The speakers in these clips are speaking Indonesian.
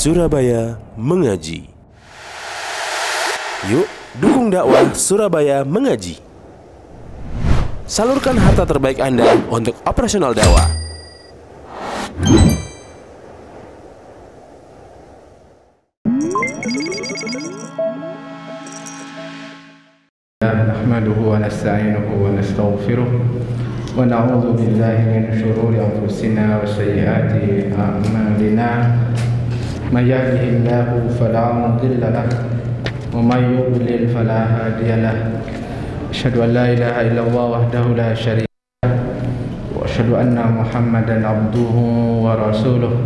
Surabaya Mengaji. Yuk, dukung dakwah Surabaya Mengaji. Salurkan harta terbaik Anda untuk operasional dakwah. Nahmaduhu wa nasta'inuhu wa nastaghfiruh wa na'udzu billahi min shururi anfusina wa sayyiati a'malina. May yahdihillahu fala mudilla lahu wa may yudlil fala hadiya lahu. Asyhadu an la ilaha illallah wahdahu la syarika lahu wa asyhadu anna Muhammadan abduhu wa rasuluh.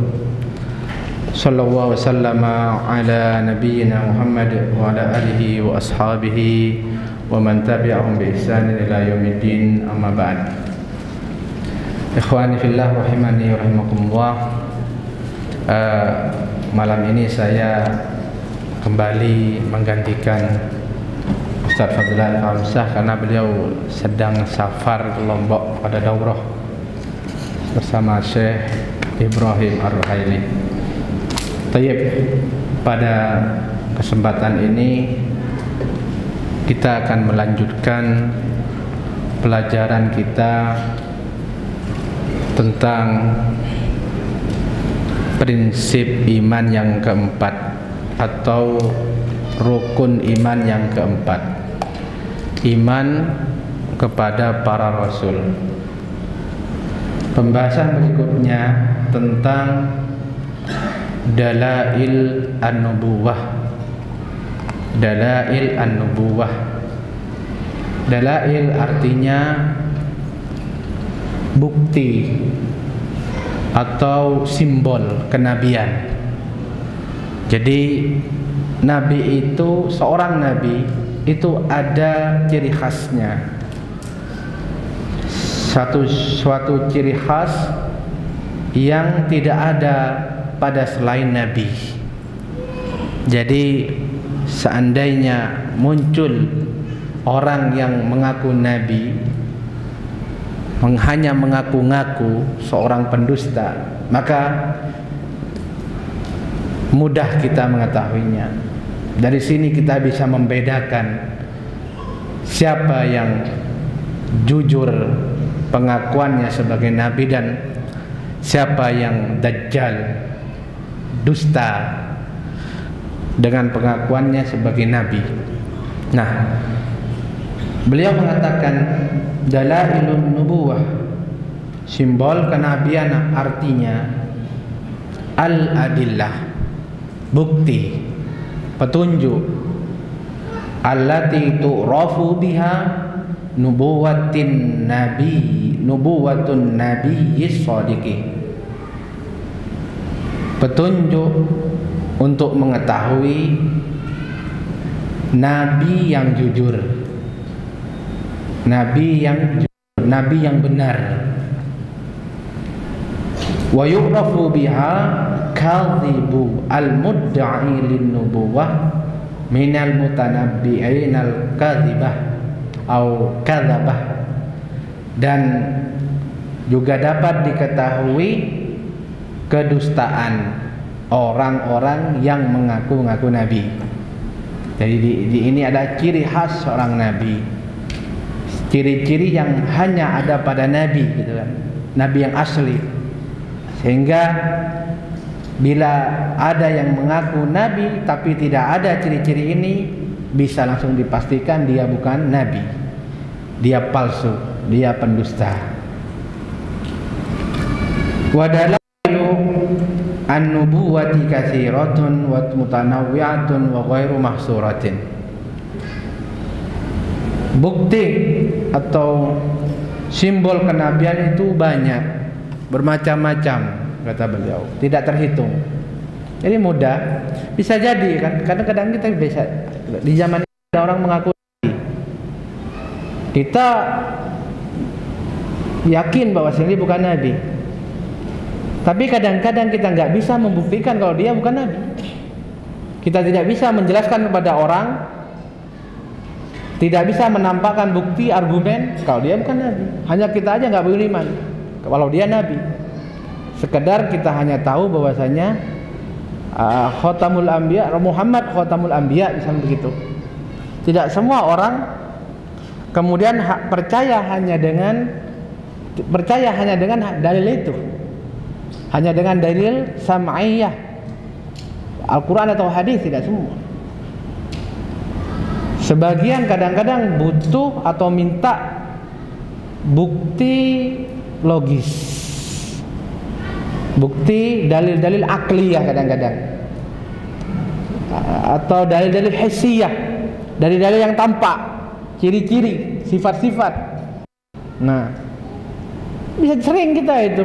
Sallallahu wasallama ala nabiyyina Muhammad wa ala alihi wa ashabihi wa man tabi'ahum bi ihsanin ila yaumiddin, amma ba'd. Ikhwani fillah rahimani wa rahimakumullah. Malam ini saya kembali menggantikan Ustaz Fadlan Hamzah karena beliau sedang safar ke Lombok pada daurah bersama Syekh Ibrahim Ar-Ruhaili. Tayyib, pada kesempatan ini kita akan melanjutkan pelajaran kita tentang prinsip iman yang keempat atau rukun iman yang keempat, iman kepada para rasul. Pembahasan berikutnya tentang dalail an-nubuwah. Dalail an-nubuwah. Dalail artinya bukti atau simbol kenabian. Jadi nabi itu, seorang nabi itu ada ciri khasnya. Suatu ciri khas yang tidak ada pada selain nabi. Jadi seandainya muncul orang yang mengaku nabi, hanya mengaku-ngaku seorang pendusta, maka mudah kita mengetahuinya. Dari sini kita bisa membedakan siapa yang jujur pengakuannya sebagai nabi dan siapa yang dajjal, dusta dengan pengakuannya sebagai nabi. Nah, beliau mengatakan dalailun nubuwah, simbol kenabian artinya al-adillah, bukti, petunjuk, allati tu'rafu biha nubuwatun nabiyyis shadiqi, petunjuk untuk mengetahui nabi yang jujur, nabi yang benar. Wa yu'rafu biha kadhibu al-mudda'i lin-nubuwah minal mutanabbi'in al-kadhibah atau kadzabah, dan juga dapat diketahui kedustaan orang-orang yang mengaku-ngaku nabi. Jadi di ini ada ciri khas seorang nabi, ciri-ciri yang hanya ada pada nabi, gitu kan, nabi yang asli. Sehingga bila ada yang mengaku nabi tapi tidak ada ciri-ciri ini, bisa langsung dipastikan dia bukan nabi, dia palsu, dia pendusta. Wadalailu an-nubuwati katsiratun wa mutanawwi'atun wa ghairu mahsuratin. Bukti atau simbol kenabian itu banyak, bermacam-macam, kata beliau, tidak terhitung. Jadi mudah, bisa jadi kan, kadang-kadang kita bisa di zaman ini ada orang mengaku nabi, kita yakin bahwa ini bukan nabi, tapi kadang-kadang kita nggak bisa membuktikan kalau dia bukan nabi. Kita tidak bisa menjelaskan kepada orang, tidak bisa menampakkan bukti argumen kalau dia bukan nabi. Hanya kita aja nggak beriman kalau dia nabi. Sekedar kita hanya tahu bahwasanya Khatamul Anbiya, Muhammad Khatamul Anbiya, misalnya begitu. Tidak semua orang kemudian percaya hanya dengan dalil itu, hanya dengan dalil sam'iyah, Al-Quran atau hadis. Tidak semua. Sebagian kadang-kadang butuh atau minta bukti logis, bukti dalil-dalil akliyah kadang-kadang, atau dalil-dalil hissiyah, dalil-dalil yang tampak, ciri-ciri, sifat-sifat. Nah, bisa sering kita itu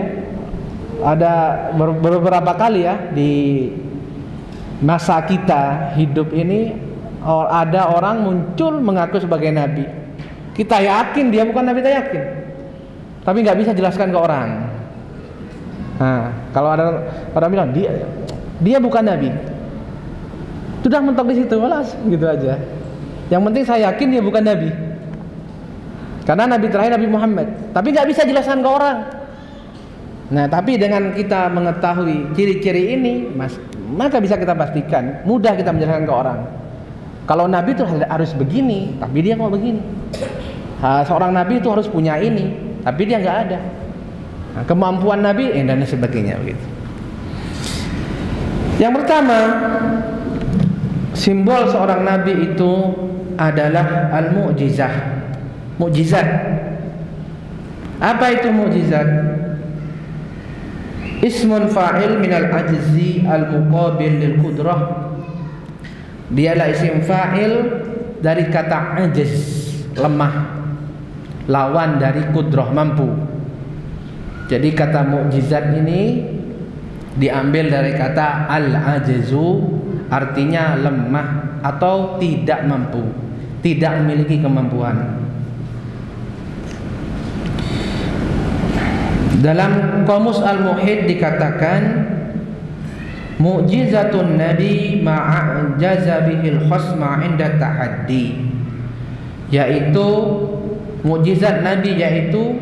ada beberapa kali ya di masa kita hidup ini, ada orang muncul mengaku sebagai nabi. Kita yakin dia bukan nabi, kita yakin, tapi nggak bisa jelaskan ke orang. Nah, kalau ada orang bilang dia bukan nabi, sudah mentok di situ, malas gitu aja. Yang penting saya yakin dia bukan nabi, karena nabi terakhir Nabi Muhammad, tapi nggak bisa jelaskan ke orang. Nah, tapi dengan kita mengetahui ciri-ciri ini, maka bisa kita pastikan, mudah kita menjelaskan ke orang. Kalau nabi itu harus begini, tapi dia kok begini. Seorang nabi itu harus punya ini, tapi dia nggak ada. Nah, kemampuan nabi dan sebagainya begitu. Yang pertama, simbol seorang nabi itu adalah al-mu'jizah, mukjizat. Apa itu mukjizat? Ismun fa'il minal ajzi al-muqabil lil qudrah. Dialah isim fa'il dari kata ajiz, lemah, lawan dari qudrah, mampu. Jadi kata mukjizat ini diambil dari kata al-ajzu, artinya lemah atau tidak mampu, tidak memiliki kemampuan. Dalam Qamus Al-Muhit dikatakan mu'jizatun nabi ma'ajaza bihil khasma inda tahaddi, yaitu mukjizat nabi yaitu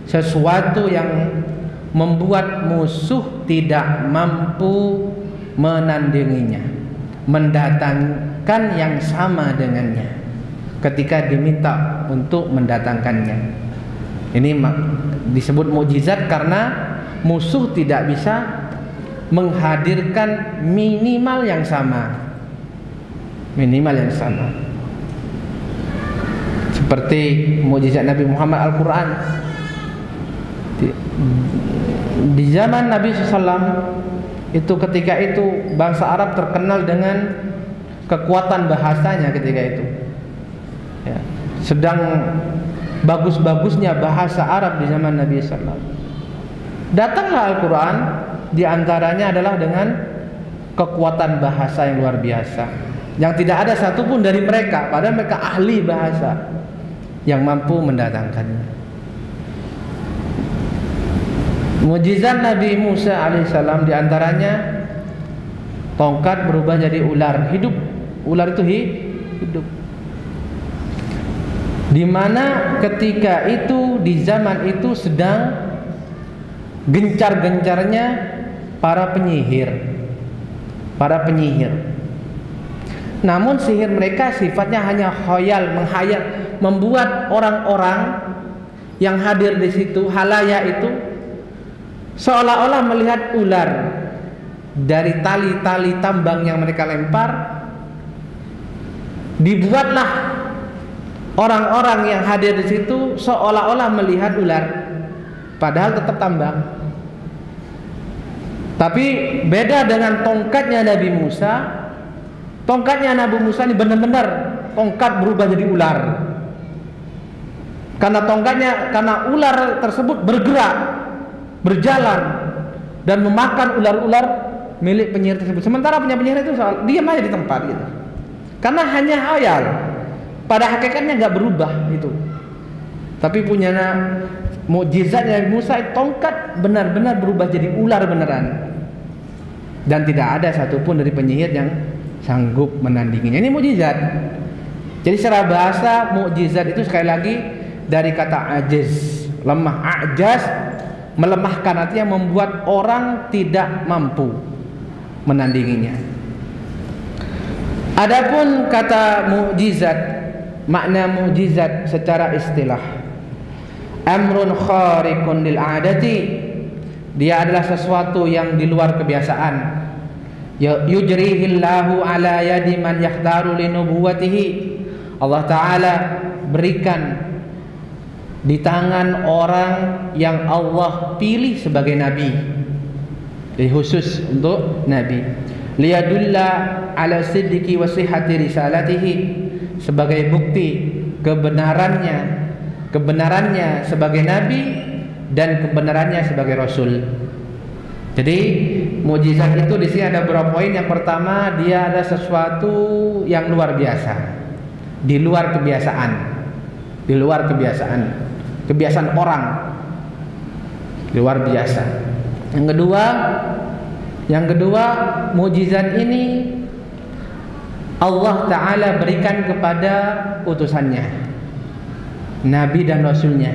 sesuatu yang membuat musuh tidak mampu menandinginya, mendatangkan yang sama dengannya ketika diminta untuk mendatangkannya. Ini disebut mukjizat karena musuh tidak bisa menghadirkan minimal yang sama, seperti mukjizat Nabi Muhammad Al-Quran. Di zaman Nabi SAW itu, ketika itu bangsa Arab terkenal dengan kekuatan bahasanya ketika itu ya, sedang bagus-bagusnya bahasa Arab di zaman Nabi SAW. Datanglah Al-Quran, diantaranya adalah dengan kekuatan bahasa yang luar biasa, yang tidak ada satupun dari mereka, padahal mereka ahli bahasa, yang mampu mendatangkannya. Mukjizat Nabi Musa alaihissalam diantaranya tongkat berubah jadi ular hidup. Ular itu hidup. Di mana ketika itu, di zaman itu sedang gencar-gencarnya para penyihir. Namun sihir mereka sifatnya hanya khayal, menghayal, membuat orang-orang yang hadir di situ, halayak itu, seolah-olah melihat ular dari tali-tali tambang yang mereka lempar. Dibuatlah orang-orang yang hadir di situ seolah-olah melihat ular, padahal tetap tambang. Tapi beda dengan tongkatnya Nabi Musa. Tongkatnya Nabi Musa ini benar-benar tongkat berubah jadi ular. Karena ular tersebut bergerak, berjalan dan memakan ular-ular milik penyihir tersebut. Sementara penyihir itu diam aja di tempat gitu. Karena hanya khayal. Pada hakikatnya nggak berubah itu. Tapi punya mukjizatnya Nabi Musa, tongkat benar-benar berubah jadi ular beneran. Dan tidak ada satupun dari penyihir yang sanggup menandinginya. Ini mukjizat. Jadi secara bahasa mukjizat itu sekali lagi dari kata ajiz, lemah. Ajaz, melemahkan, artinya membuat orang tidak mampu. menandinginya. Adapun kata mukjizat, makna mukjizat secara istilah, amrun khariqun lil adati, dia adalah sesuatu yang di luar kebiasaan. Yujrihillahu ala yadi man yakhdaru li nubuwatihi, Allah Ta'ala berikan di tangan orang yang Allah pilih sebagai nabi, jadi khusus untuk nabi. Liyadulla ala siddiqi wa sihhati risalatihi, sebagai bukti kebenarannya sebagai nabi dan kebenarannya sebagai rasul. Jadi mukjizat itu di sini ada beberapa poin. Yang pertama, dia ada sesuatu yang luar biasa, di luar kebiasaan, kebiasaan orang, luar biasa. Yang kedua, mukjizat ini Allah Ta'ala berikan kepada utusannya, nabi dan rasulnya.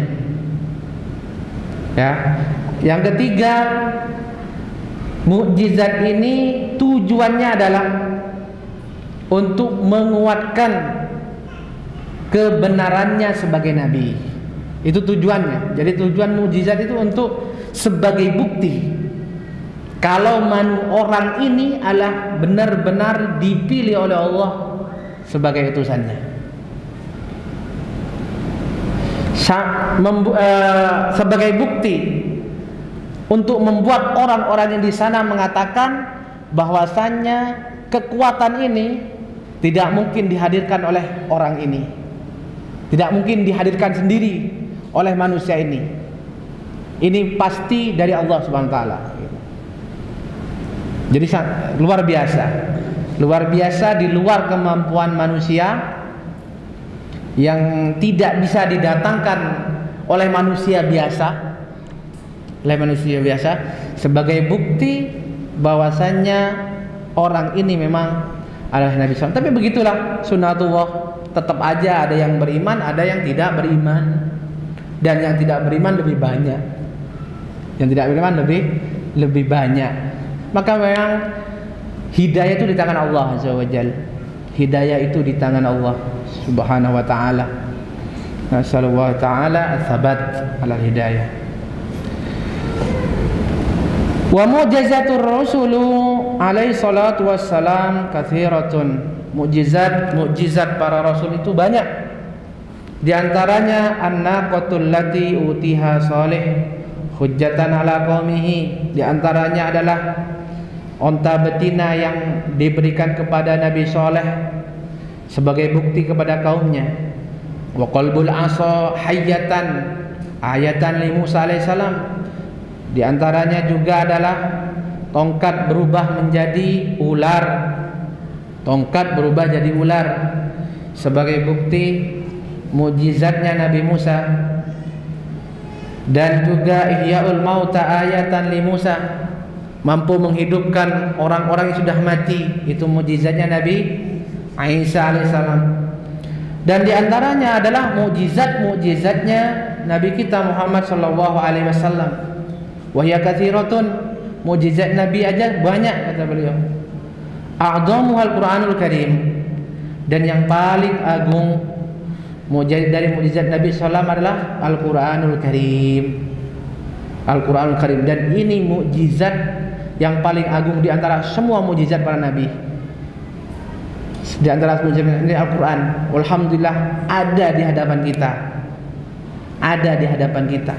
Ya. Yang ketiga, mukjizat ini tujuannya adalah untuk menguatkan kebenarannya sebagai nabi. Itu tujuannya. Jadi tujuan mukjizat itu untuk sebagai bukti kalau orang ini adalah benar-benar dipilih oleh Allah sebagai utusannya. Sebagai bukti untuk membuat orang-orang yang di sana mengatakan bahwasannya kekuatan ini tidak mungkin dihadirkan oleh orang ini, tidak mungkin dihadirkan sendiri oleh manusia ini pasti dari Allah Subhanahu wa taala. Jadi luar biasa di luar kemampuan manusia, yang tidak bisa didatangkan oleh manusia biasa, sebagai bukti bahwasannya orang ini memang adalah Nabi SAW. Tapi begitulah sunnatullah, tetap aja ada yang beriman, ada yang tidak beriman, dan yang tidak beriman lebih banyak, lebih banyak. Maka memang hidayah itu di tangan Allah Azza wa Jalla. Hidayah itu di tangan Allah Subhanahu wa ta'ala. Nasallallahu ta'ala ats-tsabat 'ala hidayah. Wa mu'jizatur rasulu alaihi salatu wassalam katsiratun. Mukjizat para rasul itu banyak. Di antaranya an-naqatul lati utiha salih hujjatan ala qaumihi. Di antaranya adalah onta betina yang diberikan kepada Nabi Saleh sebagai bukti kepada kaumnya. Wa qalbul asa hayatan ayatan li Musa alaihissalam. Di antaranya juga adalah tongkat berubah menjadi ular. Tongkat berubah jadi ular sebagai bukti mukjizatnya Nabi Musa. Dan juga ihyaul mauta ayatan li Musa, mampu menghidupkan orang-orang yang sudah mati, itu mukjizatnya Nabi Isa alaihissalam. Dan diantaranya adalah mukjizatnya Nabi kita Muhammad sallallahu alaihi wasallam. Wahya katsiratun, mukjizat Nabi aja banyak kata beliau. A'dhamuhal Qur'anul Karim, dan yang paling agung dari mukjizat Nabi sallallahu adalah Al-Qur'anul Karim. Al-Qur'anul Karim, dan ini mukjizat yang paling agung di antara semua mukjizat para nabi. Di antara mukjizat ini Al-Qur'an. Alhamdulillah ada di hadapan kita.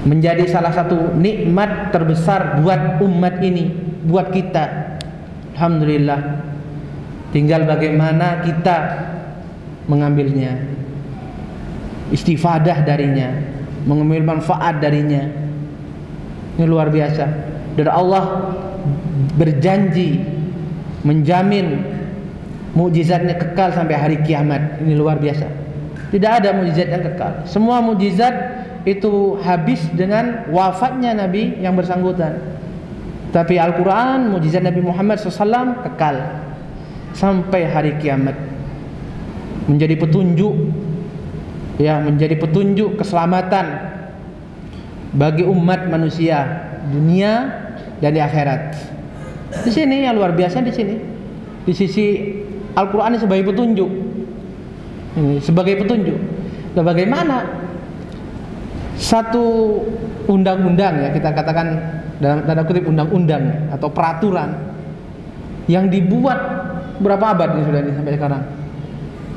Menjadi salah satu nikmat terbesar buat umat ini, buat kita. Alhamdulillah. Tinggal bagaimana kita mengambilnya, istifadah darinya, mengambil manfaat darinya. Ini luar biasa. Dan Allah berjanji menjamin mukjizatnya kekal sampai hari kiamat. Ini luar biasa. Tidak ada mukjizat yang kekal. Semua mukjizat itu habis dengan wafatnya Nabi yang bersangkutan. Tapi Al-Quran, mukjizat Nabi Muhammad SAW kekal sampai hari kiamat, menjadi petunjuk, menjadi petunjuk keselamatan bagi umat manusia dunia dan di akhirat. Di sini yang luar biasa di sini. Di sisi Al-Qur'an ini sebagai petunjuk. Ini sebagai petunjuk. Nah, bagaimana satu undang-undang, ya kita katakan dalam tanda kutip undang-undang atau peraturan yang dibuat berapa abad nih sudah nih sampai sekarang?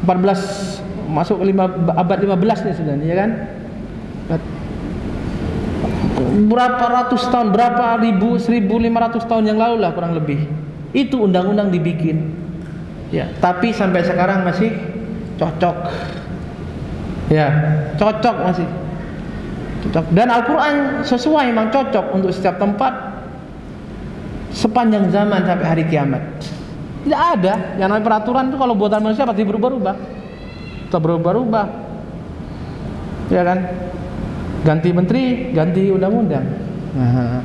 14 masuk ke abad 15 nih sudah nih, ya kan? Berapa ratus tahun, berapa 1500 tahun yang lalu lah kurang lebih. Itu undang-undang dibikin. Ya, tapi sampai sekarang masih cocok. Ya, cocok masih. Cocok. Dan Al-Qur'an sesuai, memang cocok untuk setiap tempat sepanjang zaman sampai hari kiamat. Tidak ada yang namanya peraturan itu kalau buatan manusia pasti berubah-ubah. Atau berubah-ubah. Ya kan? Ganti menteri, ganti undang-undang. Nah,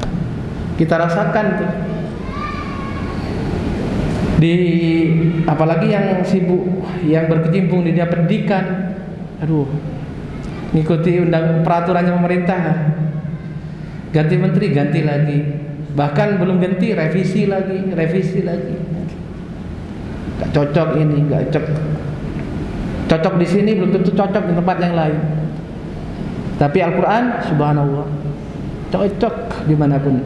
kita rasakan tuh. Apalagi yang sibuk, yang berkecimpung di dunia pendidikan, aduh, ngikuti peraturannya pemerintah, ganti menteri, ganti lagi, bahkan belum ganti, revisi lagi, gak cocok ini, gak cocok di sini belum tentu cocok di tempat yang lain. Tapi Al-Quran, subhanallah, cocok dimanapun,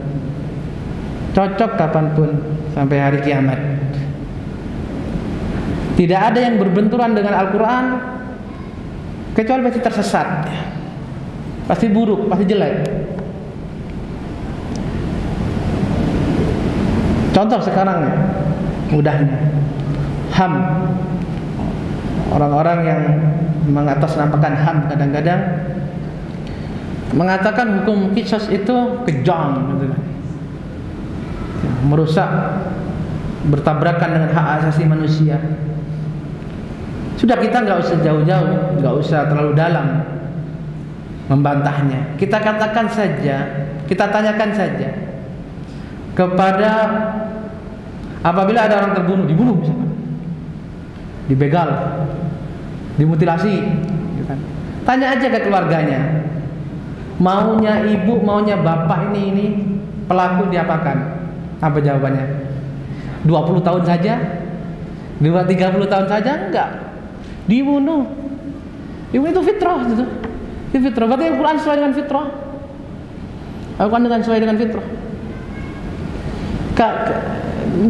cocok kapanpun sampai hari kiamat. Tidak ada yang berbenturan dengan Al-Quran kecuali pasti tersesat, pasti buruk, pasti jelek. Contoh sekarang ya, mudahnya HAM. Orang-orang yang mengatasnamakan HAM kadang-kadang mengatakan hukum qisas itu kejam, gitu kan, merusak, bertabrakan dengan hak asasi manusia. Sudah, kita nggak usah jauh-jauh, nggak usah terlalu dalam membantahnya. Kita katakan saja, kita tanyakan saja kepada, apabila ada orang terbunuh, dibunuh misalkan, dibegal, dimutilasi, gitu kan. Tanya aja ke keluarganya, maunya ibu, maunya bapak ini pelaku diapakan? Apa jawabannya? 20 tahun saja? 30 tahun saja? Enggak. Dibunuh. Dibunuh itu fitrah gitu. Itu fitrah. Berarti Al-Quran sesuai dengan fitrah. Al-Quran sesuai dengan fitrah.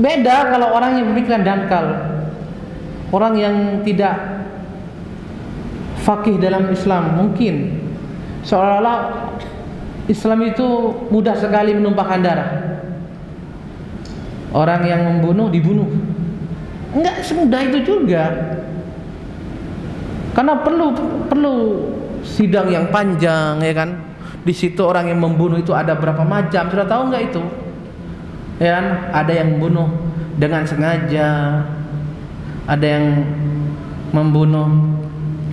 Beda kalau orang yang berpikiran dangkal, orang yang tidak faqih dalam Islam, mungkin seolah-olah Islam itu mudah sekali menumpahkan darah. Orang yang membunuh dibunuh. Enggak semudah itu juga. Karena perlu sidang yang panjang, ya kan? Di situ orang yang membunuh itu ada berapa macam? Sudah tahu enggak itu? Ya kan? Ada yang membunuh dengan sengaja, ada yang membunuh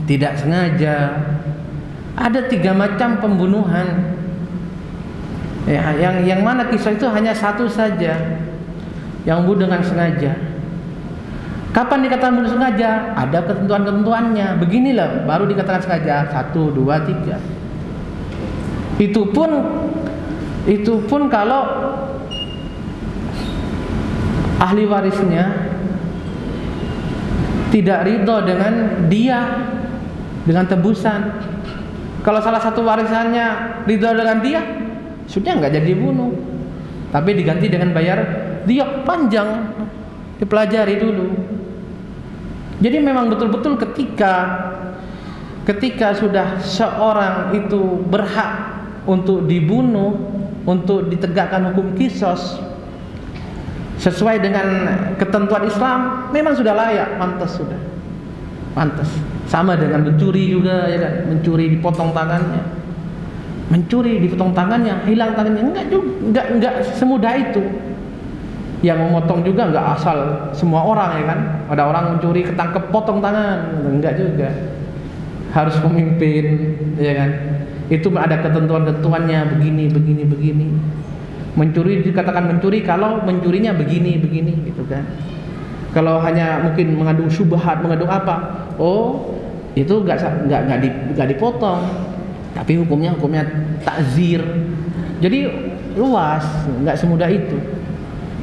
tidak sengaja. Ada 3 macam pembunuhan. Ya, yang mana kisah itu hanya satu saja, yang membunuh dengan sengaja. Kapan dikatakan membunuh sengaja? Ada ketentuan-ketentuannya. Beginilah baru dikatakan sengaja. 1, 2, 3. Itu pun kalau ahli warisnya tidak ridho dengan dia, dengan tebusan. Kalau salah satu warisannya ridho dengan dia, sudah nggak jadi dibunuh, tapi diganti dengan bayar diat panjang. Dipelajari dulu. Jadi memang betul-betul ketika sudah seorang itu berhak untuk dibunuh, untuk ditegakkan hukum qisas sesuai dengan ketentuan Islam, memang sudah layak, pantas sudah. Pantas. Sama dengan mencuri juga, ya kan? Mencuri dipotong tangannya. Mencuri dipotong tangannya, hilang tangannya. Enggak semudah itu. Yang memotong juga enggak asal semua orang, ya kan? Ada orang mencuri ketangkep potong tangan, enggak juga. Harus pemimpin, ya kan? Itu ada ketentuan-ketentuannya, begini. Mencuri dikatakan mencuri kalau mencurinya begini gitu kan. Kalau hanya mungkin mengandung syubhat, mengandung apa? Oh, itu enggak dipotong. Tapi hukumnya takzir. Jadi luas, enggak semudah itu.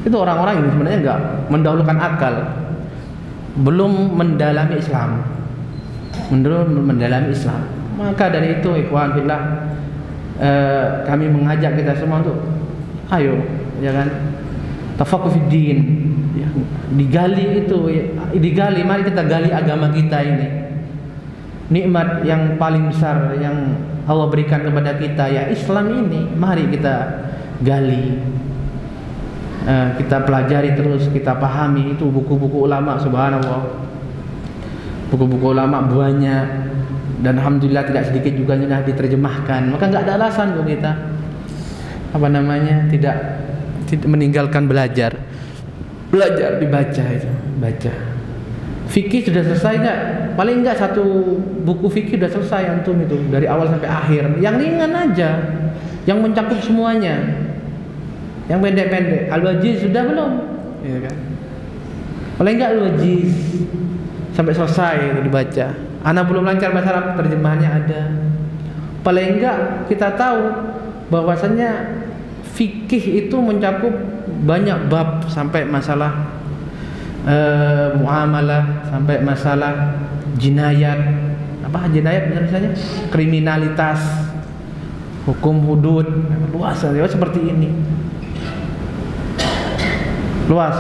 Itu orang-orang yang sebenarnya enggak mendahulukan akal, belum mendalami Islam. Mendalami Islam. Maka dari itu ikhwan fillah, kami mengajak kita semua untuk ayo, ya kan, tafaqquh fid din, ya, digali, mari kita gali agama kita ini. Nikmat yang paling besar yang Allah berikan kepada kita ya Islam ini, mari kita gali, kita pelajari terus, kita pahami. Itu buku-buku ulama, subhanallah, buku-buku ulama banyak, dan alhamdulillah tidak sedikit juga sudah diterjemahkan. Maka nggak ada alasan untuk kita tidak meninggalkan belajar dibaca itu, baca. Fikih sudah selesai nggak? Paling nggak satu buku fikih sudah selesai antum itu dari awal sampai akhir. Yang ringan aja, yang mencakup semuanya. Yang pendek-pendek. Al-Wajiz sudah belum? Ya kan? Paling nggak Al-Wajiz sampai selesai itu dibaca. Anak belum lancar bahasa Arab, terjemahannya ada. Paling enggak kita tahu bahwasanya fikih itu mencakup banyak bab, sampai masalah muamalah, sampai masalah jinayat. Apa jinayat misalnya? Kriminalitas, hukum hudud, luas ya, seperti ini. Luas.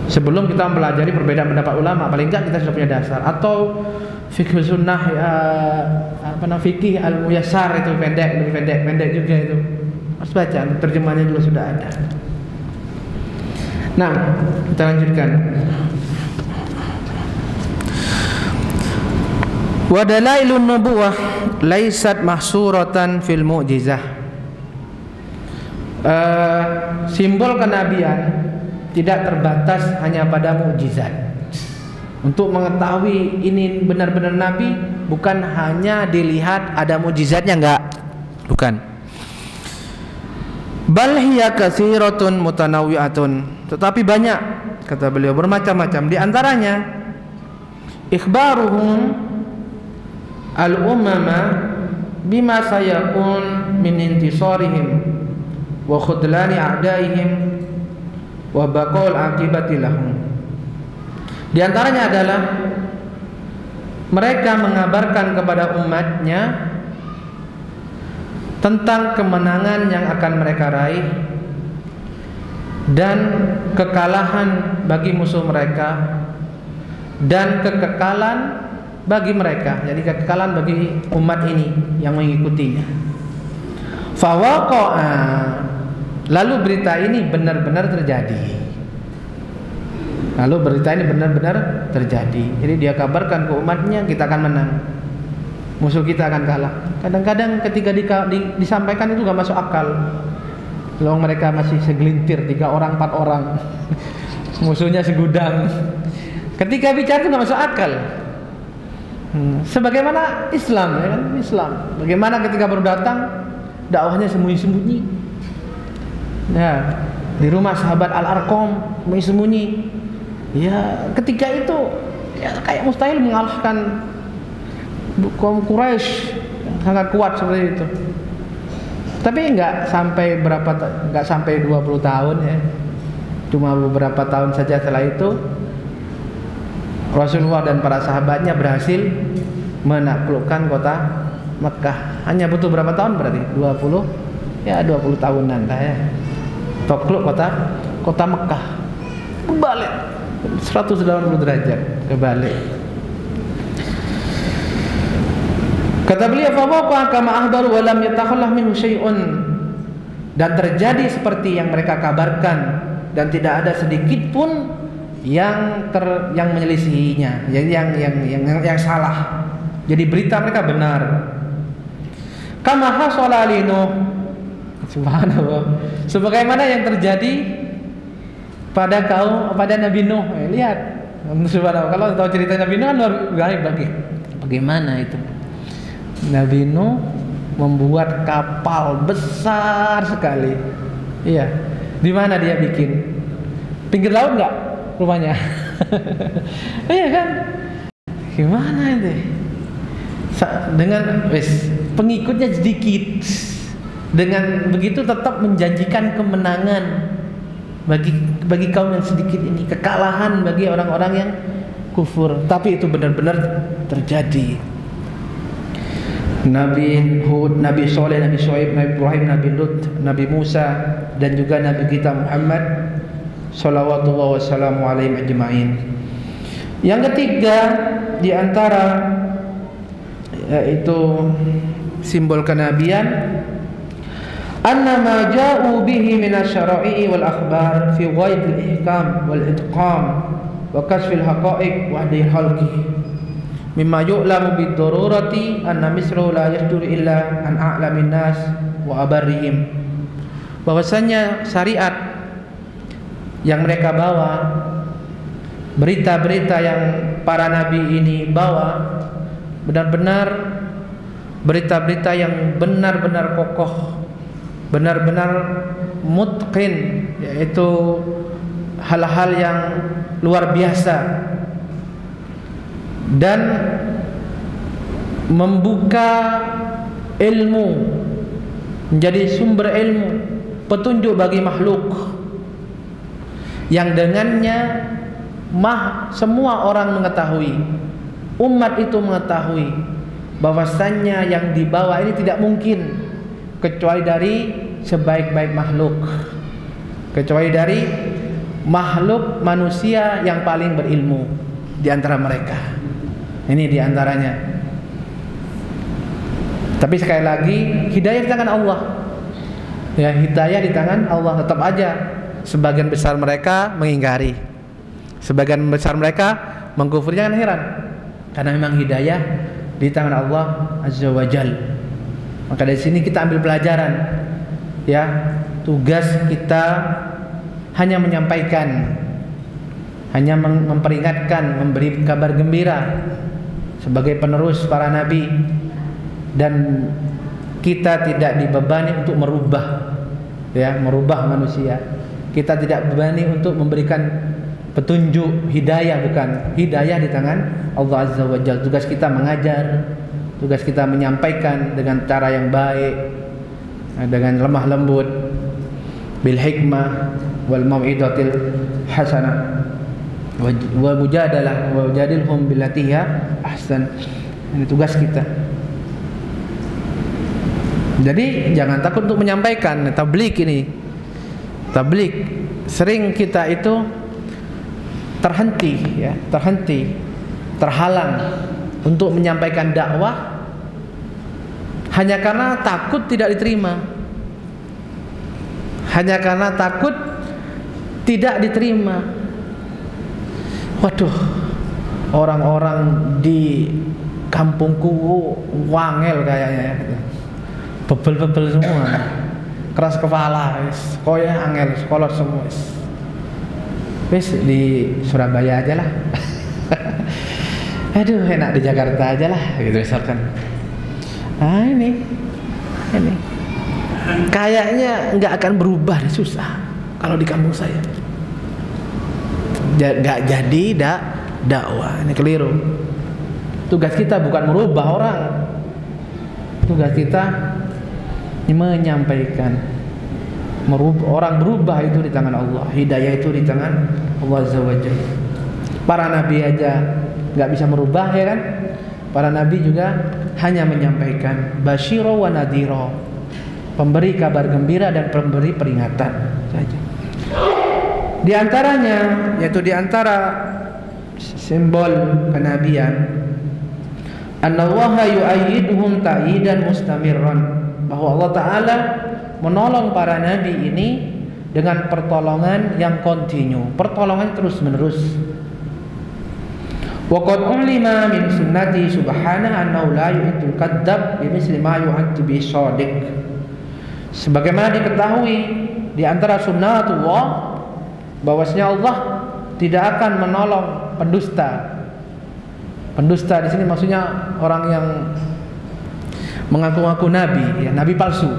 Sebelum kita mempelajari perbedaan pendapat ulama, paling enggak kita sudah punya dasar. Atau fikih sunnah, fikih al-muyassar itu lebih pendek juga itu. Harus baca, terjemahannya juga sudah ada. Nah, kita lanjutkan. Wa dalailun nubuwah laisat mahsuratan fil mu'jizah. Simbol kenabian tidak terbatas hanya pada mukjizat. Untuk mengetahui ini benar-benar nabi, bukan hanya dilihat ada mukjizatnya, enggak. Bukan. Bal hiya katsiratun mutanawwi'atun. Tetapi banyak, kata beliau, bermacam-macam. Di antaranya ikhbaruhum al-umama bima sayakun min intisarihim wa khudlani a'daihim wa baqaul aqibati lahum. Di antaranya adalah mereka mengabarkan kepada umatnya tentang kemenangan yang akan mereka raih dan kekalahan bagi musuh mereka dan kekekalan bagi mereka, jadi kekekalan bagi umat ini yang mengikutinya. Fawaqa'a, lalu berita ini benar-benar terjadi. Jadi dia kabarkan ke umatnya, kita akan menang, musuh kita akan kalah. Kadang-kadang ketika disampaikan itu gak masuk akal. Kalau mereka masih segelintir, 3 orang 4 orang musuhnya segudang. Ketika bicara itu gak masuk akal. Sebagaimana Islam, ya kan? Islam. Bagaimana ketika baru datang, dakwahnya sembunyi-sembunyi. Nah, di rumah sahabat Al-Arqam sembunyi. Ya, ketika itu ya kayak mustahil mengalahkan kaum Quraisy yang sangat kuat seperti itu. Tapi nggak sampai 20 tahun ya. Cuma beberapa tahun saja setelah itu Rasulullah dan para sahabatnya berhasil menaklukkan kota Mekah. Hanya butuh berapa tahun berarti? 20 tahunan lah ya. Takluk kota Mekah. Kebalik 180 derajat kebalik. Kata beliau, "Fawaqa kama ahbaru wa lam yatakhallah minhu syai'un." Dan terjadi seperti yang mereka kabarkan dan tidak ada sedikit pun yang menyelisihinya, yang salah. Jadi berita mereka benar. Kama hasala li Nuh. Subhanallah. Sebagaimana yang terjadi pada Nabi Nuh. Lihat. Subhanallah. Kalau tahu cerita Nabi Nuh kan luar biasa. Bagaimana itu? Nabi Nuh membuat kapal besar sekali. Iya. Di mana dia bikin? Pinggir laut enggak rumahnya? Iya kan? Gimana itu? Dengan pengikutnya sedikit. Dengan begitu tetap menjanjikan kemenangan. bagi kaum yang sedikit ini, kekalahan bagi orang-orang yang kufur. Tapi itu benar-benar terjadi. Nabi Hud, Nabi Saleh, Nabi Syuaib, Nabi Ibrahim, Nabi Lut, Nabi Musa, dan juga Nabi kita Muhammad sallallahu wasallamu alaihi ajma'in. Yang ketiga di antara yaitu simbol kenabian, anna ma ja'u bihi min asy-syara'i wal akhbar fi ghaib al-ihkam wal itqam wa kasf al-haqa'iq wa adil halqi mimma yu'lamu bid-darurati anna misru la yasdur illa an a'lamin nas wa abarrihim. Bahwasanya syariat yang mereka bawa, berita-berita yang para nabi ini bawa, benar-benar berita-berita yang benar-benar kokoh, benar-benar mutqin, yaitu hal-hal yang luar biasa, dan membuka ilmu, menjadi sumber ilmu, petunjuk bagi makhluk, yang dengannya semua orang mengetahui, umat itu mengetahui bahwasannya yang dibawa ini tidak mungkin kecuali dari sebaik-baik makhluk, kecuali dari makhluk manusia yang paling berilmu di antara mereka. Ini di antaranya. Tapi sekali lagi, hidayah di tangan Allah. Ya, hidayah di tangan Allah. Tetap aja sebagian besar mereka mengingkari, sebagian besar mereka mengkufuri. Jangan heran, karena memang hidayah di tangan Allah Azza wa Jal. Maka dari sini kita ambil pelajaran, ya, tugas kita hanya menyampaikan, hanya memperingatkan, memberi kabar gembira sebagai penerus para nabi, dan kita tidak dibebani untuk merubah, ya, merubah manusia. Kita tidak dibebani untuk memberikan petunjuk hidayah, bukan. Hidayah di tangan Allah Azza wa Jalla. Tugas kita mengajar, tugas kita menyampaikan dengan cara yang baik, dengan lemah lembut, bil hikmah wal mau'izatil hasanah wa mujadalah wa jadilhum billati hiya ahsan. Ini tugas kita. Jadi jangan takut untuk menyampaikan. Tabligh ini, tabligh sering kita itu terhenti, ya, terhalang untuk menyampaikan dakwah hanya karena takut tidak diterima, hanya karena takut tidak diterima. Waduh, orang-orang di kampungku wangel kayaknya, bebel-bebel semua, keras kepala, koyah angel, sekolah semua. Wis di Surabaya aja lah. Aduh, enak di Jakarta aja lah, gitu misalkan. Nah ini kayaknya nggak akan berubah, susah kalau di kampung saya. Nggak jadi dakwah, ini keliru. Tugas kita bukan merubah orang, tugas kita menyampaikan. Orang berubah itu di tangan Allah, hidayah itu di tangan Allah Azza wa Jalla. Para nabi aja nggak bisa merubah, ya kan? Para nabi juga hanya menyampaikan basyiro wa nadhiro, pemberi kabar gembira dan pemberi peringatan saja. Di antaranya, yaitu di antara simbol kenabian, annallaha yu'ayyiduhum ta'idan mustamirran, bahwa Allah Ta'ala menolong para nabi ini dengan pertolongan yang kontinu, pertolongan terus menerus. Wa qad ulima min sunnati subhanahu annahu la yu'idul kadzdzab bimisli ma yu'addu bi shadiq. Sebagaimana diketahui di antara sunnatullah bahwasanya Allah tidak akan menolong pendusta. Pendusta di sini maksudnya orang yang mengaku-ngaku nabi, ya, nabi palsu.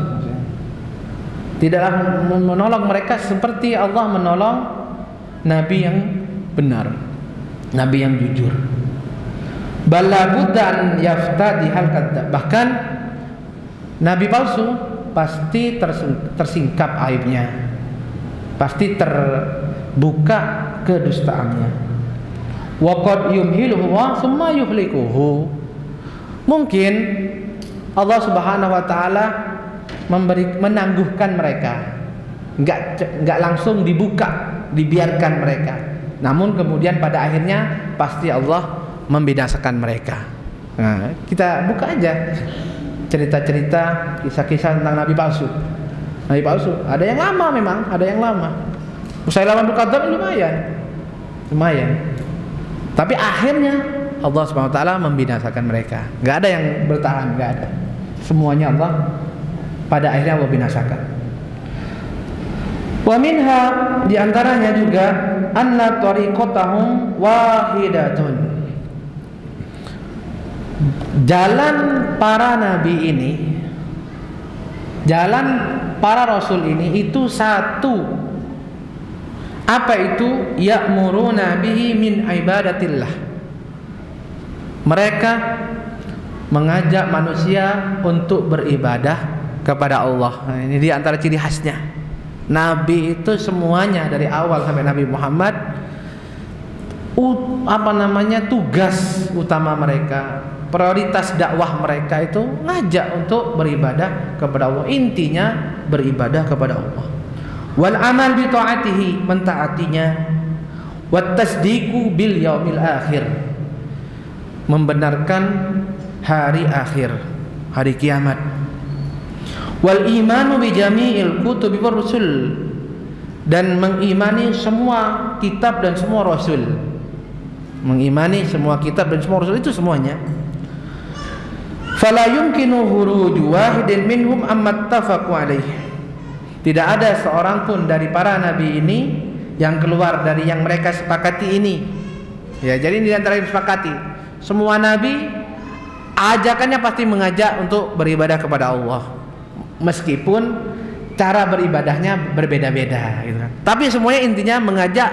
Tidaklah menolong mereka seperti Allah menolong nabi yang benar, nabi yang jujur. Bala buddan yaftadihal kadzdzab, bahkan nabi palsu pasti tersingkap aibnya, pasti terbuka kedustaannya. Wa qad yumhiluhu wa summa yuhlikuhu. Mungkin Allah Subhanahu wa taala menangguhkan mereka. Enggak langsung dibuka, dibiarkan mereka. Namun kemudian pada akhirnya pasti Allah membinasakan mereka. Nah, kita buka aja cerita-cerita, kisah-kisah tentang nabi palsu. Nabi palsu, ada yang lama memang, ada yang lama. Musailamah bin Kadzdzab lumayan. Tapi akhirnya Allah Subhanahu wa taala membinasakan mereka. Enggak ada yang bertahan, enggak ada. Semuanya Allah pada akhirnya Allah binasakan. Wa minha, di antaranya juga anna tariqatahum wahidatun. Jalan para nabi ini, jalan para rasul ini itu satu. Apa itu? Ya'muruna bihi min ibadatillah. Mereka mengajak manusia untuk beribadah kepada Allah. Nah, ini di antara ciri khasnya. Nabi itu semuanya dari awal sampai Nabi Muhammad, tugas utama mereka, prioritas dakwah mereka itu ngajak untuk beribadah kepada Allah. Intinya beribadah kepada Allah. Wal amal bi taatihi, mentaatinya. Wat tasdiqu bil yaumil akhir, membenarkan hari akhir, hari kiamat. Wal imanu bi jami'il kutubi war rusul, dan mengimani semua kitab dan semua rasul. Mengimani semua kitab dan semua rasul itu semuanya. Fala yumkinu huruju wahidin minhum amma ittafaqu alaihi. Tidak ada seorang pun dari para nabi ini yang keluar dari yang mereka sepakati ini. Ya, jadi di antara yang disepakati, semua nabi ajakannya pasti mengajak untuk beribadah kepada Allah. Meskipun cara beribadahnya berbeda-beda gitu kan. Tapi semuanya intinya mengajak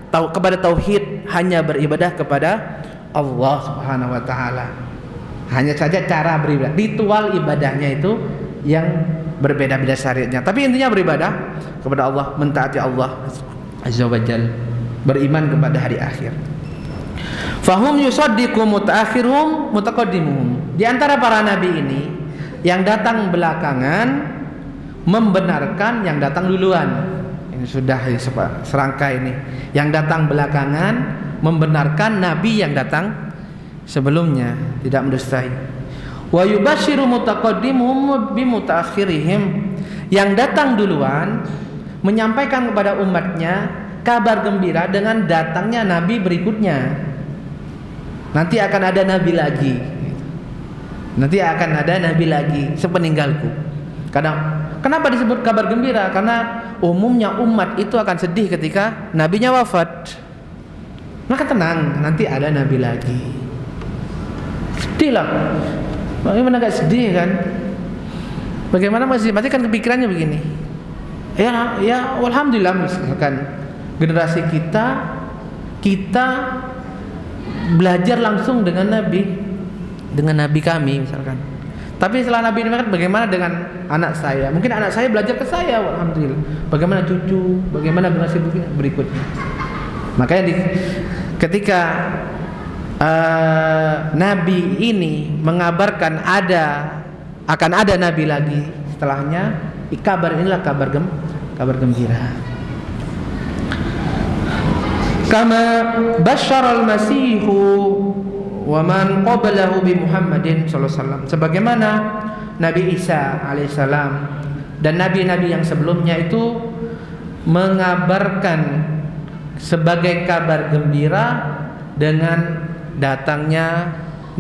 kepada tauhid, hanya beribadah kepada Allah Subhanahu wa taala. Hanya saja cara beribadah, ritual ibadahnya itu yang berbeda-beda syariatnya. Tapi intinya beribadah kepada Allah, mentaati Allah Azza wa Jalla, beriman kepada hari akhir. Fahum yusaddiqu mutaakhiruhum mutaqaddimuhum. Di antara para nabi ini, yang datang belakangan membenarkan yang datang duluan. Ini sudah serangkai ini. Yang datang belakangan membenarkan nabi yang datang sebelumnya, tidak mendustai. Wa yubashiru mutaqaddimuhum bimutaakhirihim. Yang datang duluan menyampaikan kepada umatnya kabar gembira dengan datangnya nabi berikutnya. Nanti akan ada nabi lagi. Nanti akan ada nabi lagi sepeninggalku. Kenapa disebut kabar gembira? Karena umumnya umat itu akan sedih ketika nabinya wafat. Maka tenang, nanti ada nabi lagi. Sedih lah. Bagaimana gak sedih kan? Bagaimana masih kan kepikirannya begini. Ya, alhamdulillah, misalkan generasi kita belajar langsung dengan nabi kami misalkan. Tapi setelah nabi ini, bagaimana dengan anak saya? Mungkin anak saya belajar ke saya, alhamdulillah. Bagaimana cucu? Bagaimana generasi berikutnya? Makanya ketika nabi ini mengabarkan akan ada nabi lagi setelahnya, kabar inilah kabar gembira. Kama basyara al-masihu wa man qablahu bi Muhammadin sallallahu alaihi wasallam. Sebagaimana Nabi Isa alaihissalam dan nabi-nabi yang sebelumnya itu mengabarkan sebagai kabar gembira dengan datangnya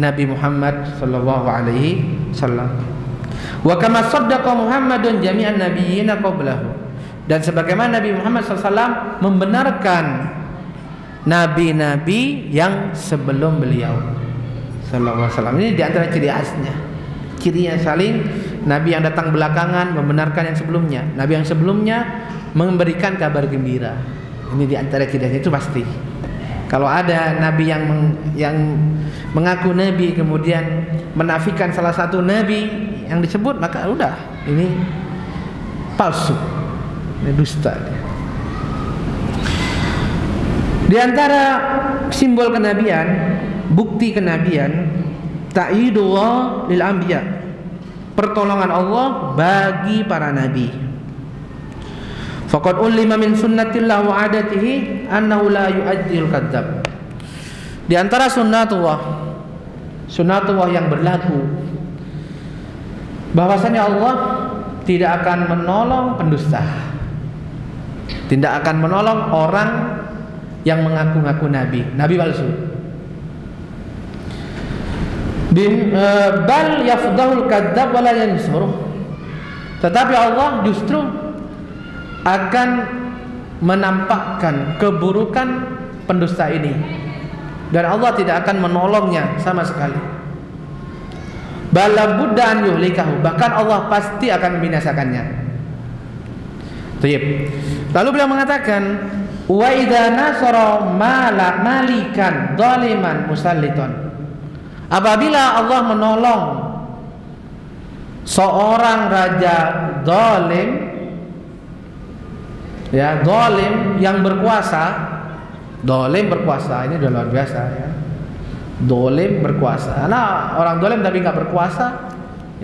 Nabi Muhammad sallallahu alaihi wasallam. Wa kama saddaqa Muhammadun jami'an nabiyyina qablahu. Dan sebagaimana Nabi Muhammad sallallahu alaihi wasallam membenarkan nabi-nabi yang sebelum beliau sallallahu alaihi wasallam. Ini di antara ciri khasnya. Cirinya saling, nabi yang datang belakangan membenarkan yang sebelumnya, nabi yang sebelumnya memberikan kabar gembira. Ini di antara ciri khasnya, itu pasti. Kalau ada nabi yang mengaku nabi kemudian menafikan salah satu nabi yang disebut, maka udah, ini palsu, ini dusta. Di antara simbol kenabian, bukti kenabian, ta'idullah lil anbiya, pertolongan Allah bagi para nabi. Faqad ulima min sunnatillah wa adatihi annahu la yu'addil kadzab. Di antara sunnatullah yang berlaku, bahwasanya Allah tidak akan menolong pendusta, tidak akan menolong orang yang mengaku-ngaku nabi palsu. Bal yafdahul kadzab wa la yansuruh. Tetapi Allah justru akan menampakkan keburukan pendusta ini, dan Allah tidak akan menolongnya sama sekali. Bala budda an yuhlikahu, bahkan Allah pasti akan membinasakannya. Baik. Lalu beliau mengatakan, wa idza nasara malikan zaliman musalliton. Apabila Allah menolong seorang raja zalim, ya, zalim yang berkuasa, zalim berkuasa, ini udah luar biasa ya. Zalim berkuasa. Nah, orang zalim tapi nggak berkuasa,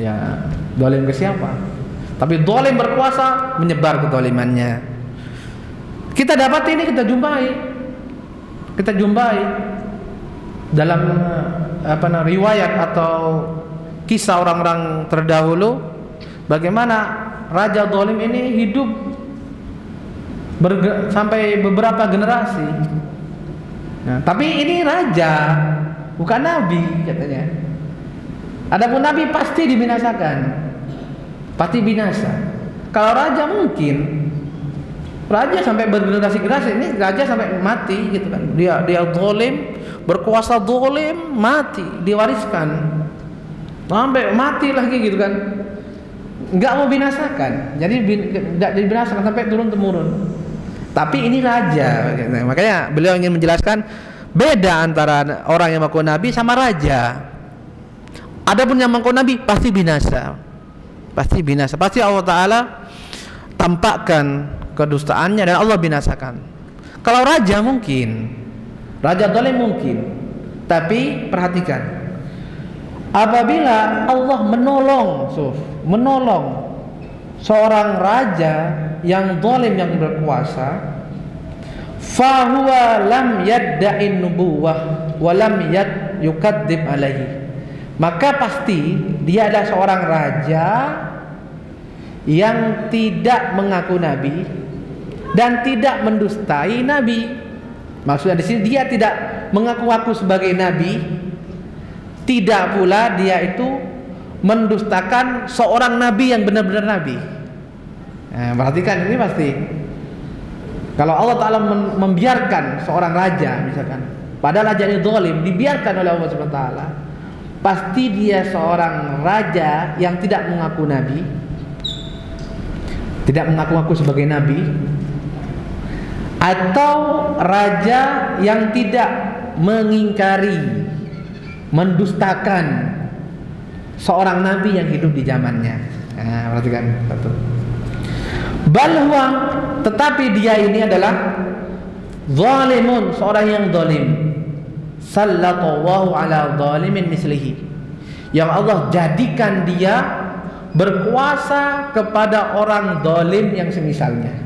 ya zalim ke siapa? Tapi zalim berkuasa menyebar kezalimannya. Kita dapat ini, kita jumpai dalam riwayat atau kisah orang-orang terdahulu, bagaimana raja zalim ini hidup sampai beberapa generasi. Nah, tapi ini raja, bukan nabi katanya. Adapun nabi pasti dibinasakan, pasti binasa. Kalau raja mungkin raja sampai bergenerasi-generasi, ini raja sampai mati gitu kan. Dia zalim, berkuasa zalim, mati, diwariskan sampai mati lagi gitu kan. Enggak mau binasakan. Jadi enggak dibinasakan sampai turun temurun. Tapi ini raja. Makanya beliau ingin menjelaskan beda antara orang yang mengaku nabi sama raja. Adapun yang mengaku nabi pasti binasa. Pasti binasa. Pasti Allah Ta'ala tampakkan kedustaannya dan Allah binasakan. Kalau raja mungkin, raja zalim mungkin, tapi perhatikan, apabila Allah menolong seorang raja yang zalim, yang berkuasa, fahuwa lam yadda'in nubuwah wa lam yukadzib alaihi, maka pasti dia adalah seorang raja yang tidak mengaku nabi dan tidak mendustai nabi. Maksudnya di sini dia tidak mengaku-ngaku sebagai nabi, tidak pula dia itu mendustakan seorang nabi yang benar-benar nabi. Nah, perhatikan ini pasti. Kalau Allah Ta'ala membiarkan seorang raja misalkan, padahal raja ini zalim, dibiarkan oleh Allah Subhanahu wa Ta'ala, pasti dia seorang raja yang tidak mengaku nabi, tidak mengaku-ngaku sebagai nabi, atau raja yang tidak mengingkari, mendustakan seorang nabi yang hidup di zamannya. Nah, perhatikan satu. Balwa, tetapi dia ini adalah zalimun, seorang yang zalim. Sallallahu ala zalimin mislihi, yang Allah jadikan dia berkuasa kepada orang zalim yang semisalnya.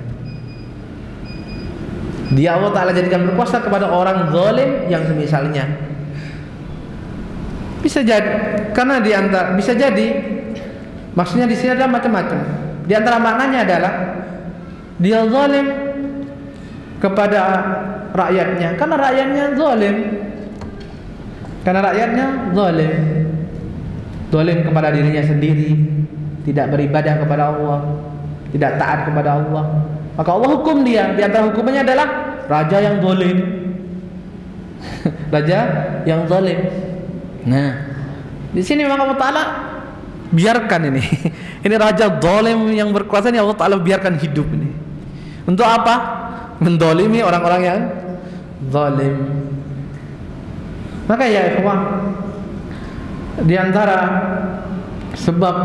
Dia Allah Ta'ala jadikan berkuasa kepada orang zalim yang semisalnya. Bisa jadi, karena bisa jadi maksudnya di sini ada macam-macam. Di antara maknanya adalah dia zalim kepada rakyatnya karena rakyatnya zalim. Karena rakyatnya zalim kepada dirinya sendiri, tidak beribadah kepada Allah, tidak taat kepada Allah. Maka Allah hukum dia. Di antara hukumannya adalah raja yang zalim. Raja yang zalim. Nah, di sini maka Allah Ta'ala biarkan ini. Ini raja zalim yang berkuasa ini Allah Ta'ala biarkan hidup ini. Untuk apa? Mendolimi orang-orang yang zalim. Maka ya ikhwah, di antara sebab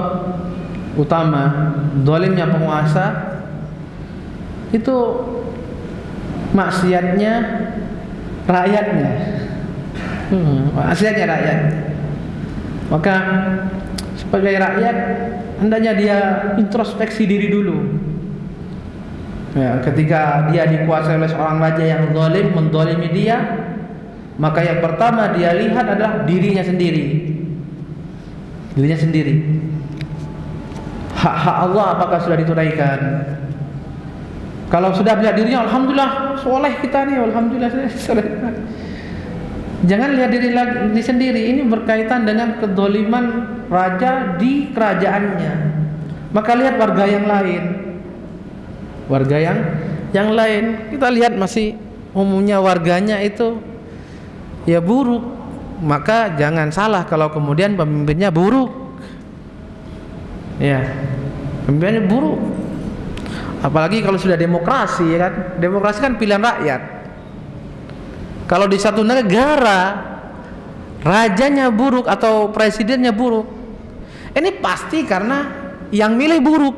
utama zalimnya penguasa itu maksiatnya rakyatnya. Maksiatnya rakyat. Maka sebagai rakyat hendaknya dia introspeksi diri dulu. Ya, ketika dia dikuasai oleh seorang raja yang zalim, menzalimi dia, maka yang pertama dia lihat adalah dirinya sendiri. Dirinya sendiri. Hak-hak Allah apakah sudah ditunaikan? Kalau sudah melihat dirinya, alhamdulillah, soleh kita nih, alhamdulillah soleh. Jangan lihat diri sendiri. Ini berkaitan dengan kezaliman raja di kerajaannya. Maka lihat warga yang lain. Warga yang lain, kita lihat masih umumnya warganya itu ya buruk. Maka jangan salah kalau kemudian pemimpinnya buruk. Ya, pemimpinnya buruk. Apalagi kalau sudah demokrasi, ya kan? Demokrasi kan pilihan rakyat. Kalau di satu negara rajanya buruk atau presidennya buruk, ini pasti karena yang milih buruk.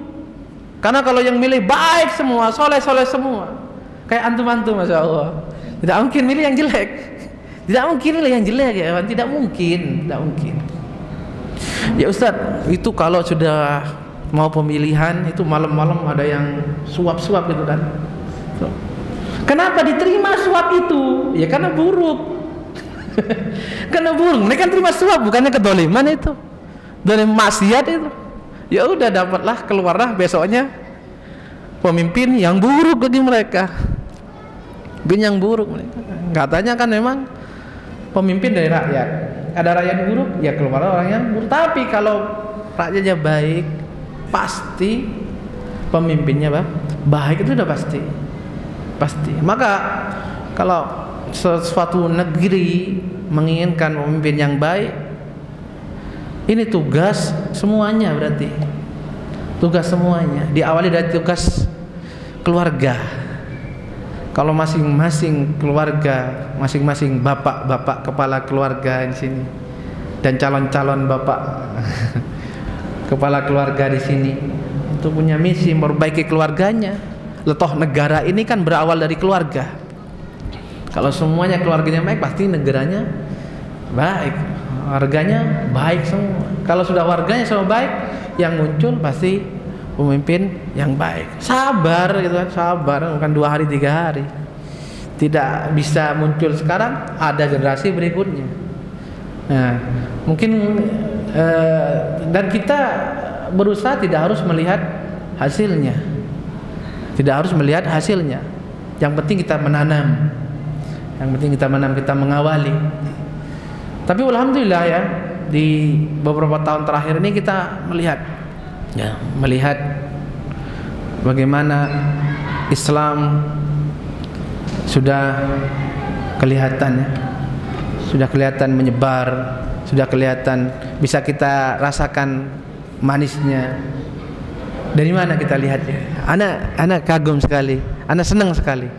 Karena kalau yang milih baik semua, soleh semua, kayak antum-antum, masya Allah, tidak mungkin milih yang jelek. Tidak mungkin milih yang jelek, ya kan? Tidak mungkin. Ya Ustadz, itu kalau sudah mau pemilihan itu malam-malam ada yang suap-suap gitu kan. Kenapa diterima suap itu? Ya karena buruk. Karena buruk. Mereka terima suap, bukannya kedoliman itu. Dolim maksiat itu. Ya udah, dapatlah, keluarlah besoknya pemimpin yang buruk bagi mereka. Pemimpin yang buruk mereka. Katanya kan memang pemimpin dari rakyat. Ada rakyat buruk, ya keluar orang yang buruk. Tapi kalau rakyatnya baik, pasti pemimpinnya baik, itu udah pasti. Maka kalau sesuatu negeri menginginkan pemimpin yang baik, ini tugas semuanya, berarti tugas semuanya diawali dari tugas keluarga. Kalau masing-masing keluarga, masing-masing bapak kepala keluarga di sini dan calon-calon bapak kepala keluarga di sini itu punya misi memperbaiki keluarganya. Letoh negara ini kan berawal dari keluarga. Kalau semuanya keluarganya baik, pasti negaranya baik, warganya baik semua. Kalau sudah warganya semua baik, yang muncul pasti pemimpin yang baik. Sabar gitu kan, sabar, bukan 2 hari 3 hari. Tidak bisa muncul sekarang, ada generasi berikutnya. Nah, mungkin dan kita berusaha tidak harus melihat hasilnya. Tidak harus melihat hasilnya. Yang penting kita menanam. Kita mengawali. Tapi alhamdulillah ya, di beberapa tahun terakhir ini kita melihat bagaimana Islam sudah kelihatan menyebar, sudah kelihatan, bisa kita rasakan manisnya. Dari mana kita lihatnya? Anak kagum sekali, anak senang sekali.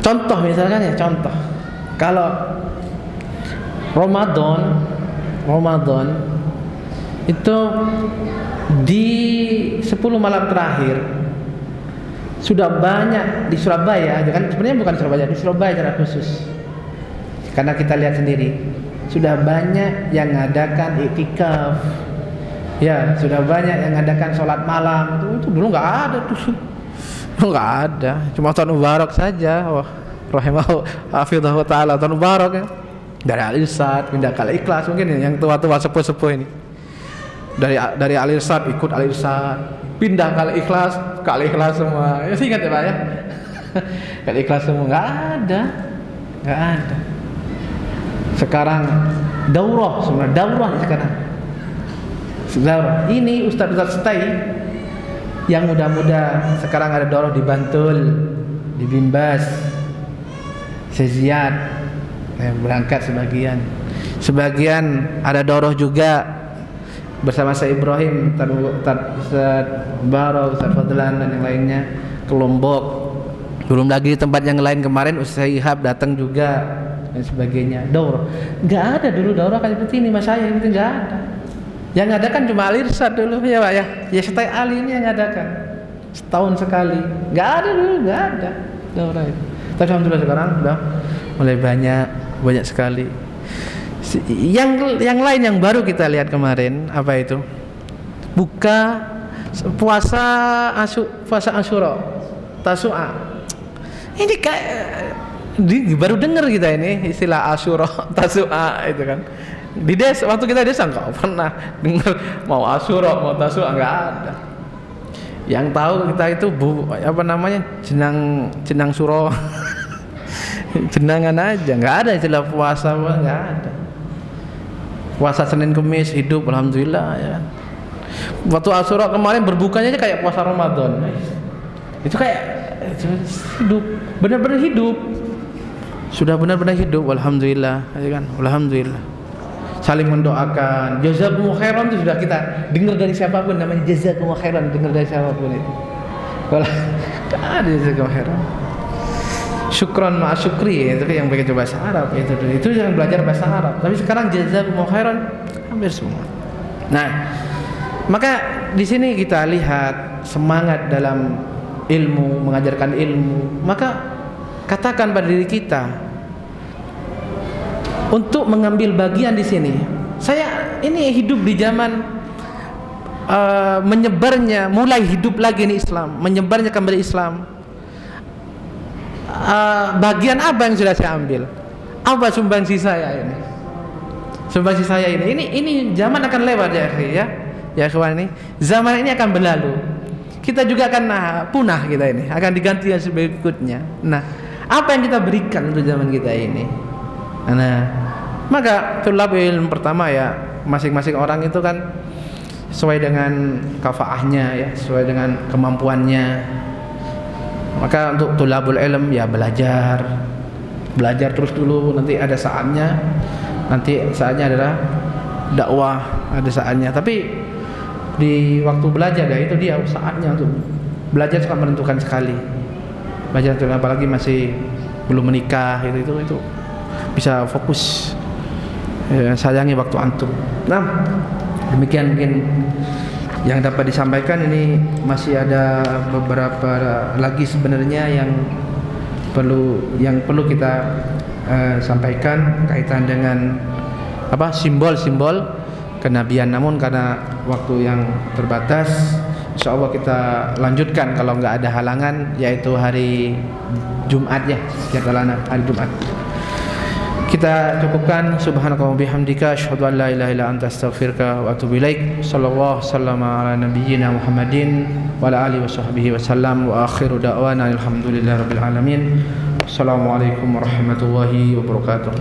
Contoh misalkan ya, kalau Ramadan itu di 10 malam terakhir sudah banyak di Surabaya, kan sebenarnya bukan Surabaya, di Surabaya secara khusus. Karena kita lihat sendiri, sudah banyak yang mengadakan iktikaf. Ya, sudah banyak yang mengadakan sholat malam. Itu dulu nggak ada tuh. Nggak ada, cuma Tuan Mubarak saja. Wah, rahimahu hafidhahu ta'ala, Tuan Mubarak ya. Dari Al-Irsad pindah ke Al-Ikhlas, mungkin yang tua-tua sepuh-sepuh ini. Dari Al-Irsad ikut Al-Irsad, pindah ke Al-Ikhlas semua. Ya ingat ya Pak ya. Ke Al-Ikhlas semua, nggak ada. Sekarang daurah sekarang. Ini Ustadz stay yang muda-muda sekarang ada daurah di Bantul, di Bimbas, Seziat, berangkat sebagian ada daurah juga bersama saya Ibrahim, Ustadz Barok, Ustadz Fadlan dan yang lainnya ke Lombok. Belum lagi di tempat yang lain, kemarin Ustadz Ihab datang juga dan sebagainya. Daurah nggak ada dulu, daurah kayak seperti ini Mas saya, itu nggak ada. Yang ngadakan cuma Al-Irsad dulu ya Pak ya. Ya Setai Ali ini yang ngadakan setahun sekali. Nggak ada dulu, nggak ada daurah itu. Tapi alhamdulillah sekarang udah mulai banyak sekali. Yang lain yang baru kita lihat kemarin apa itu? Buka puasa Asyura, Tasu'a. Ini kayak baru dengar kita ini istilah Asyura, Tasu'a itu kan. Di desa waktu kita desa nggak pernah dengar mau Asyura, mau Tasu'a, nggak ada. Yang tahu kita itu apa namanya jenang suro, jenangan aja, nggak ada istilah puasa, nggak ada. Puasa Senin Kemis hidup, alhamdulillah ya. Waktu Asyura kemarin berbukanya aja kayak puasa Ramadan. Itu kayak hidup, benar-benar hidup. Sudah benar-benar hidup, alhamdulillah, ya kan? Alhamdulillah. Saling mendoakan, jazakumullah khairan itu sudah kita dengar dari siapapun, namanya jazakumullah khairan, dengar dari siapapun itu. Kalau ada jazakumullah khairan. Syukron ma'a syukri itu yang pakai bahasa Arab itu yang belajar bahasa Arab. Tapi sekarang jazakumullah khairan hampir semua. Nah, maka di sini kita lihat semangat dalam ilmu, mengajarkan ilmu. Maka katakan pada diri kita untuk mengambil bagian di sini. Saya ini hidup di zaman menyebarnya, mulai hidup lagi ini Islam, menyebarnya kembali Islam. Bagian apa yang sudah saya ambil? Apa sumbangsi saya ini? Sumbangsi saya ini zaman akan lewat ya akhi ya. Ya kawan, ini zaman ini akan berlalu. Kita juga akan punah kita ini, akan diganti yang berikutnya. Nah, apa yang kita berikan untuk zaman kita ini? Nah, maka tulabul ilm pertama ya, masing-masing orang itu kan sesuai dengan kafaahnya ya, sesuai dengan kemampuannya. Maka untuk tulabul ilm ya belajar terus dulu, nanti ada saatnya. Nanti saatnya adalah dakwah, ada saatnya. Tapi di waktu belajar ya itu dia saatnya untuk belajar sangat menentukan sekali. Belajar apalagi masih belum menikah itu bisa fokus ya, sayangi waktu antum. Nah, demikian mungkin yang dapat disampaikan. Ini masih ada beberapa lagi sebenarnya yang perlu kita sampaikan kaitan dengan apa simbol-simbol kenabian. Namun karena waktu yang terbatas, insyaallah kita lanjutkan kalau nggak ada halangan, yaitu hari Jumat ya, setiap hari Jumat. Kita cukupkan. Subhanakallahumma bihamdika asyhadu an la ilaha illa anta astaghfiruka wa atubu ilaik. Sallallahu sallama ala nabiyyina Muhammadin wa ala alihi washabbihi wasallam wa akhiru da'wana alhamdulillahirabbil alamin. Assalamualaikum warahmatullahi wabarakatuh.